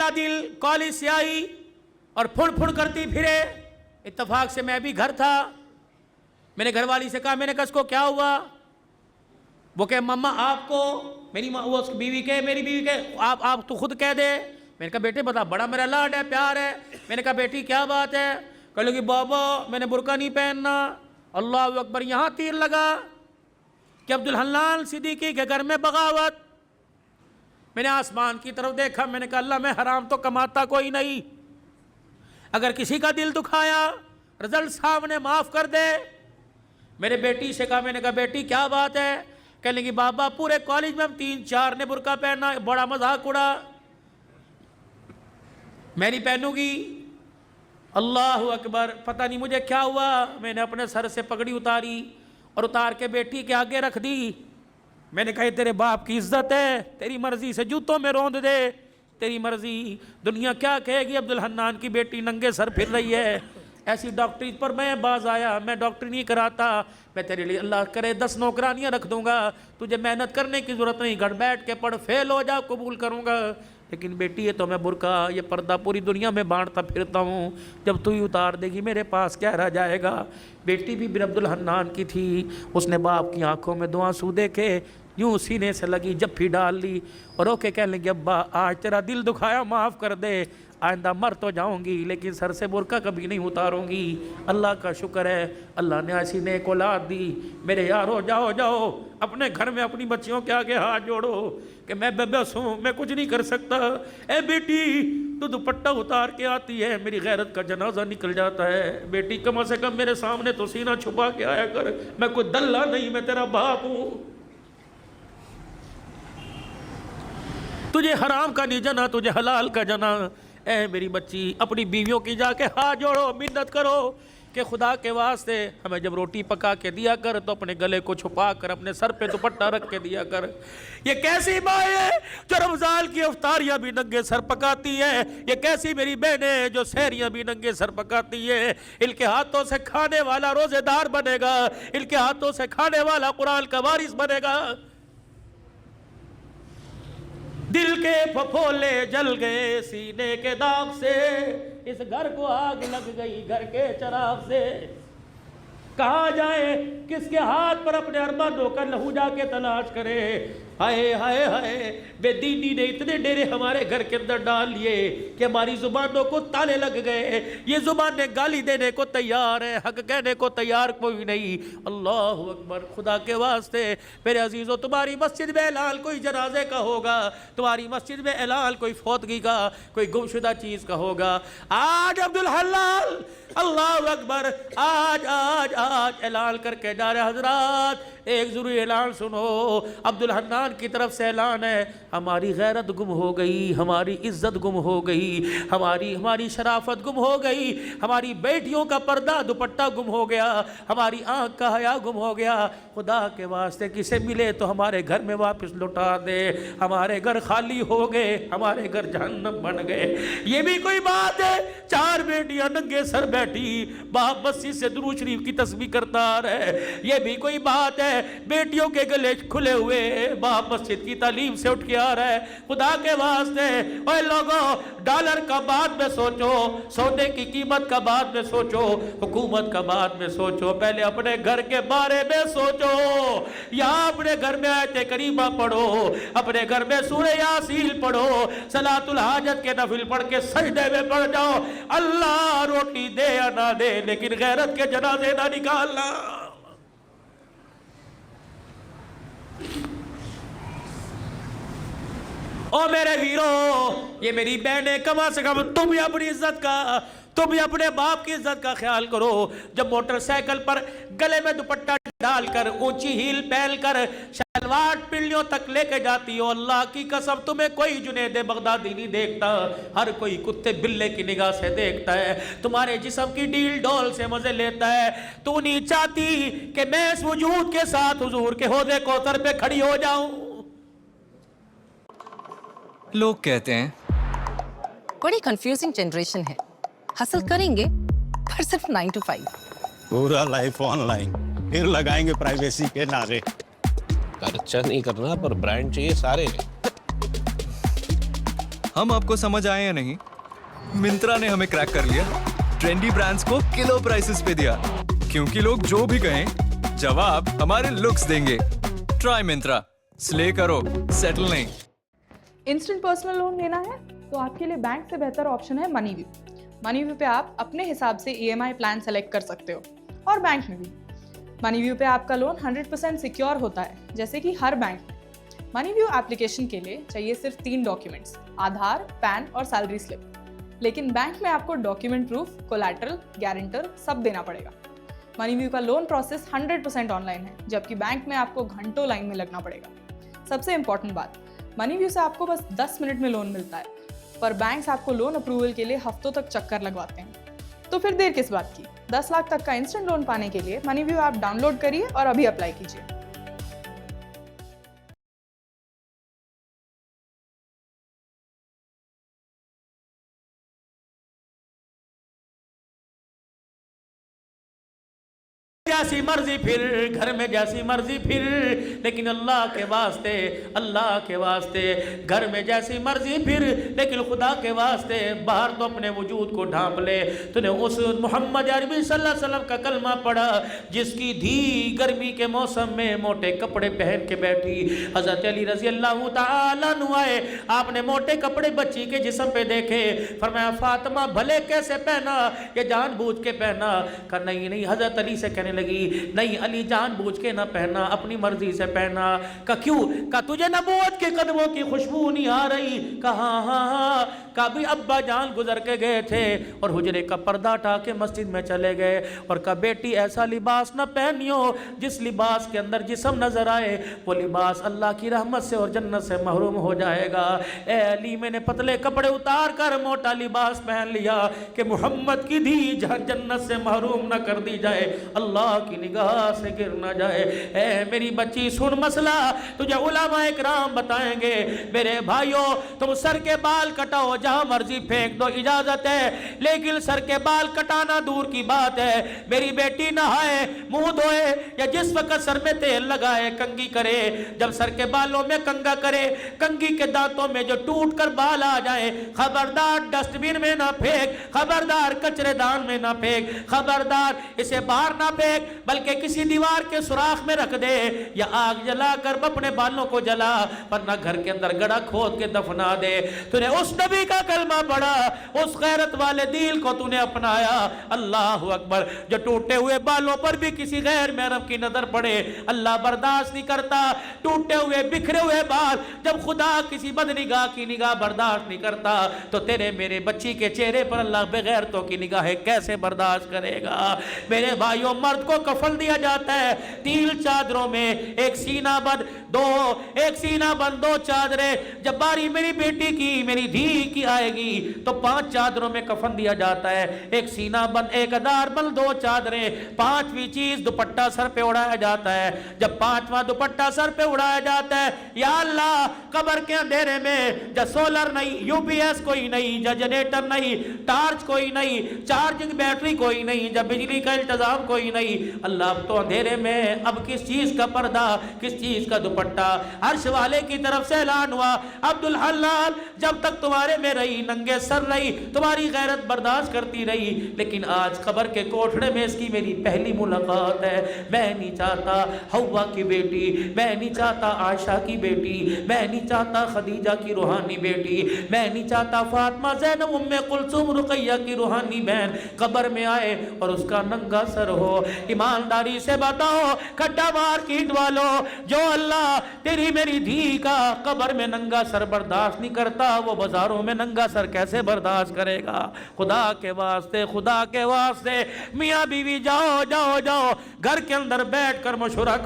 मेरा दिल कॉलेज से आई और फुड़ फुड़ करती फिरे। इत्तेफाक से मैं भी घर था। मैंने घरवाली से कहा, मैंने कहा इसको क्या हुआ? वो कहे मम्मा आपको, मेरी वो बीवी के, मेरी बीवी के, आप तो खुद कह दे। मैंने कहा बेटे बता, बड़ा मेरा लाड है, प्यार है। मैंने कहा बेटी क्या बात है? कह लगी बाबा मैंने बुर्का नहीं पहनना। अल्लाह अकबर। यहाँ तीर लगा कि अब्दुल हन्नान सिद्दीकी के घर में बगावत। मैंने आसमान की तरफ देखा, मैंने कहा अल्लाह मैं हराम तो कमाता कोई नहीं, अगर किसी का दिल दुखाया रिजल्ट सामने माफ कर दे। मेरे बेटी से कहा, मैंने कहा बेटी क्या बात है? कहने लगी बाबा पूरे कॉलेज में हम 3-4 ने बुर्का पहना, बड़ा मजाक उड़ा, मैं नहीं पहनूंगी। अल्लाह अकबर। पता नहीं मुझे क्या हुआ, मैंने अपने सर से पगड़ी उतारी और उतार के बेटी के आगे रख दी। मैंने कहा तेरे बाप की इज्जत है, तेरी मर्जी से जूतों में रौंद दे, तेरी मर्जी, दुनिया क्या कहेगी? अब्दुल हन्नान की बेटी नंगे सर फिर रही है। ऐसी डॉक्टरी पर मैं बाज आया, मैं डॉक्टरी नहीं कराता, मैं तेरे लिए अल्लाह करे 10 नौकरानियाँ रख दूंगा, तुझे मेहनत करने की ज़रूरत नहीं, घर बैठ के पढ़, फेल हो जा कबूल करूँगा। लेकिन बेटी ये तो मैं बुर्का ये पर्दा पूरी दुनिया में बांटता फिरता हूँ, जब तू ही उतार देगी मेरे पास क्या रह जाएगा? बेटी भी बिन अब्दुल हन्नान की थी, उसने बाप की आंखों में 2 आंसू देखे, यूँ सीने से लगी जफ्फी डाल ली और रोके कहने लगी अब्बा आज तेरा दिल दुखाया माफ़ कर दे, आइंदा मर तो जाऊंगी लेकिन सर से बुर्का कभी नहीं उतारूंगी। अल्लाह का शुक्र है अल्लाह ने ऐसी नेक औलाद दी। मेरे यारो जाओ जाओ अपने घर में अपनी बच्चियों के आगे हाथ जोड़ो कि मैं बेबस हूँ, मैं कुछ नहीं कर सकता। ए बेटी तू दुपट्टा उतार के आती है, मेरी गैरत का जनाजा निकल जाता है। बेटी कम से कम मेरे सामने तो सीना छुपा के आया कर, मैं कोई दल्ला नहीं, मैं तेरा बाप हूँ। तुझे हराम का नहीं जना, तुझे हलाल का जना। ए मेरी बच्ची अपनी बीवियों की जाके हाथ जोड़ो, मिन्नत करो कि खुदा के वास्ते हमें जब रोटी पका के दिया कर तो अपने गले को छुपा कर अपने सर पे दुपट्टा रख के दिया कर। ये कैसी माँ है जो रमजान की अफ्तारियाँ भी नंगे सर पकाती है? ये कैसी मेरी बहनें जो सहरियाँ भी नंगे सर पकाती है? इनके हाथों से खाने वाला रोजेदार बनेगा, इनके हाथों से खाने वाला कुरान का वारिस बनेगा। दिल के फफोले जल गए सीने के दाग से, इस घर को आग लग गई घर के चराग से। कहाँ जाए, किसके हाथ पर अपने अरमानों का लहू जाके तलाश करे? हाय हाय हाय, बेदीनी ने इतने डेरे हमारे घर के अंदर डाल लिए कि हमारी जुबानों को ताले लग गए। ये जुबानें गाली देने को तैयार है, हक कहने को तैयार कोई नहीं। अल्लाह अकबर। खुदा के वास्ते मेरे अजीज़ों, तुम्हारी मस्जिद में ऐलान कोई जनाजे का होगा, तुम्हारी मस्जिद में ऐलान कोई फौतगी का, कोई गुमशुदा चीज़ का होगा। आज अब्दुल हलाल अल्लाह अकबर आज आज आज ऐलान करके जा रहे हजरात। एक ज़रूरी ऐलान सुनो, अब्दुल हन्नान की तरफ से ऐलान है, हमारी गैरत गुम हो गई, हमारी इज्जत गुम हो गई, हमारी शराफत गुम हो गई, हमारी बेटियों का पर्दा दुपट्टा गुम हो गया, हमारी आंख का हया गुम हो गया। खुदा के वास्ते किसे मिले तो हमारे घर में वापस लौटा दे। हमारे घर खाली हो गए, हमारे घर जहन्नम बन गए। ये भी कोई बात है? 4 बेटियां नंगे सर बैठी, बाप मस्जिद से दुरूद शरीफ की तस्बीह करता रहे। ये भी कोई बात है? बेटियों के गले खुले हुए, बाप मस्जिद की तालीम से उठ के आ रहा है। खुदा के वास्ते ओए लोगों, डॉलर का बाद में सोचो, सोने की कीमत का बाद में सोचो, हुकूमत का बाद में सोचो, पहले अपने घर के बारे में सोचो। या अपने घर में आयते करीमा पढ़ो, अपने घर में सूरह यासीन पढ़ो, सलातुल हाजत के नफिल पढ़ के सजदे में पढ़ जाओ। अल्लाह रोटी दे या ना दे, लेकिन गैरत के जनाजे ना निकालना। ओ मेरे वीरो, ये मेरी बहनें, कम से कम तुम भी अपनी इज्जत का, तुम भी अपने बाप की इज्जत का ख्याल करो। जब मोटरसाइकिल पर गले में दुपट्टा डालकर, ऊंची हील पहनकर, शलवार पिल्लियों तक लेके जाती हो, अल्लाह की कसम तुम्हें कोई जुनैद बगदादी नहीं देखता, हर कोई कुत्ते बिल्ले की निगाह से देखता है, तुम्हारे जिस्म की डील डोल से मजे लेता है। तू नहीं चाहती कि मैं इस वजूद के साथ हुजूर के हौदे कौसर पे खड़ी हो जाऊं। लोग कहते हैं बड़ी कंफ्यूजिंग जनरेशन है, हासिल करेंगे पर सिर्फ 9 to 5। पूरा लाइफ ऑनलाइन, फिर लगाएंगे प्राइवेसी के नारे। खर्चा नहीं करना पर ब्रांड चाहिए सारे। हम आपको समझ आए या नहीं? मिंत्रा ने हमें क्रैक कर लिया, ट्रेंडी ब्रांड्स को किलो प्राइसेस पे दिया, क्योंकि लोग जो भी कहें जवाब हमारे लुक्स देंगे। ट्राई मिंत्रा, स्ले करो, सेटल नहीं। इंस्टेंट पर्सनल लोन लेना है तो आपके लिए बैंक से बेहतर ऑप्शन है मनीव्यू। मनीव्यू पे आप अपने हिसाब से EMI प्लान सेलेक्ट कर सकते हो, और बैंक में भी। मनीव्यू पे आपका लोन 100% सिक्योर होता है, जैसे कि हर बैंक में। मनीव्यू एप्लीकेशन के लिए चाहिए सिर्फ 3 डॉक्यूमेंट्स, आधार, पैन और सैलरी स्लिप। लेकिन बैंक में आपको डॉक्यूमेंट प्रूफ, कोलैटरल, गारंटर सब देना पड़ेगा। मनीव्यू का लोन प्रोसेस 100% ऑनलाइन है, जबकि बैंक में आपको घंटों लाइन में लगना पड़ेगा। सबसे इंपॉर्टेंट बात, मनीव्यू से आपको बस 10 मिनट में लोन मिलता है, पर बैंक्स आपको लोन अप्रूवल के लिए हफ्तों तक चक्कर लगवाते हैं। तो फिर देर किस बात की? 10 लाख तक का इंस्टेंट लोन पाने के लिए मनीव्यू ऐप डाउनलोड करिए और अभी अप्लाई कीजिए। जैसी मर्जी फिर, घर में जैसी मर्जी फिर, लेकिन अल्लाह के वास्ते, अल्लाह के वास्ते घर में जैसी मर्जी फिर, लेकिन खुदा के वास्ते बाहर तो अपने वजूद को ढांप ले। तूने उस मोहम्मद अरबी सल्लल्लाहु अलैहि वसल्लम का कलमा पढ़ा, जिसकी धी गर्मी के मौसम में मोटे कपड़े पहन के बैठी। हज़रत अली रज़ी अल्लाह तआला अन्हु आए, आपने मोटे कपड़े बच्ची के जिस्म पे देखे, फरमाया फातिमा भले कैसे पहना, ये जानबूझ के पहना? कहा नहीं नहीं। हज़रत अली से कहने लगी नहीं अली, जानबूझ के ना पहना, अपनी मर्जी से पहना। का क्यों? का तुझे नबूवत के कदमों की खुशबू नहीं आ रही? कहा हाँ। का भी अब्बा जान गुजर के गए थे और हुजरे का पर्दा हटा के मस्जिद में चले गए, और का बेटी ऐसा लिबास न पहनियो जिस लिबास के अंदर जिस्म नजर आए, वो लिबास अल्लाह की रहमत से और जन्नत से महरूम हो जाएगा। ए अली, मैंने पतले कपड़े उतार कर मोटा लिबास पहन लिया कि मोहम्मद की धी जन्नत से महरूम न कर दी जाए, अल्लाह की निगाह से गिर ना जाए। ए मेरी बच्ची सुन मसला, तुझे उलमा इकराम बताएंगे। मेरे भाइयों, तुम सर के बाल कटाओ, जहां मर्जी फेंक दो, इजाजत है, लेकिन सर के बाल कटाना दूर की बात है। मेरी बेटी नहाए, मुंह धोए, या जिस वक्त सर में तेल लगाए, कंघी करे, जब सर के बालों में कंघा करे, कंघी के दांतों में जो टूट कर बाल आ जाए, खबरदार डस्टबिन में ना फेंक, खबरदार कचरेदान में ना फेंक, खबरदार इसे बाहर ना फेंक, बल्कि किसी दीवार के सुराख में रख दे, या आग जलाकर अपने बालों को जला, वरना घर के अंदर गड्ढा खोद के दफना दे। तूने उस नबी का कलमा पढ़ा, उस गैरत वाले दिल को तूने अपनाया। अल्लाह अकबर। जो टूटे हुए बालों पर भी किसी गैर महरम की नजर पड़े, अल्लाह बर्दाश्त नहीं करता। टूटे हुए बिखरे हुए बाल जब खुदा किसी बदनिगाह की निगाह बर्दाश्त नहीं करता, तो तेरे मेरे बच्ची के चेहरे पर अल्लाह बेगैरतों की निगाहें कैसे बर्दाश्त करेगा? मेरे भाइयों, मर्द को कफन दिया जाता है 3 चादरों में, एक सीना बंद, एक सीना बंद 2 चादरें। जब बारी मेरी बेटी की, मेरी धी की आएगी, तो 5 चादरों में कफन दिया जाता है, एक सीना बंद, एक अदार बंद, 2 चादरें। 5वीं चीज दुपट्टा सर पे उड़ाया जाता है। जब 5वां दुपट्टा सर पे उड़ाया जाता है, या अल्लाह, कब्र के अंधेरे में जब सोलर नहीं, यूपीएस कोई नहीं, जब जनरेटर नहीं, टार्च कोई नहीं, चार्जिंग बैटरी कोई नहीं, जब बिजली का इंतजाम कोई नहीं, अल्लाह तो अंधेरे में अब किस चीज का पर्दा, किस चीज का दुपट्टा? अर्श वाले की तरफ से ऐलान हुआ, अब्दुल हलाल, जब तक तुम्हारे में रही, नंगे सर रही, तुम्हारी गैरत बर्दाश्त करती रही, लेकिन आज कब्र के कोठड़े में इसकी मेरी पहली मुलाकात है। मैं नहीं चाहता हव्वा की बेटी, मैं नहीं चाहता आयशा की बेटी, मैं नहीं चाहता खदीजा की रूहानी बेटी, मैं नहीं चाहता फातिमा, ज़ैनब, उम्मे कुलसूम, रुकैया की रूहानी बहन कब्र में आए और उसका नंगा सर हो। ईमानदारी से बताओ, खड्डा मार कीट वालों, जो अल्लाह तेरी मेरी धी का कब्र में नंगा सर बर्दाश्त नहीं करता, वो बाजारों में नंगा सर कैसे बर्दाश्त करेगा? खुदा के वास्ते, खुदा के वास्ते, मियाँ बीवी जाओ जाओ जाओ, घर के अंदर बैठ कर मशवरा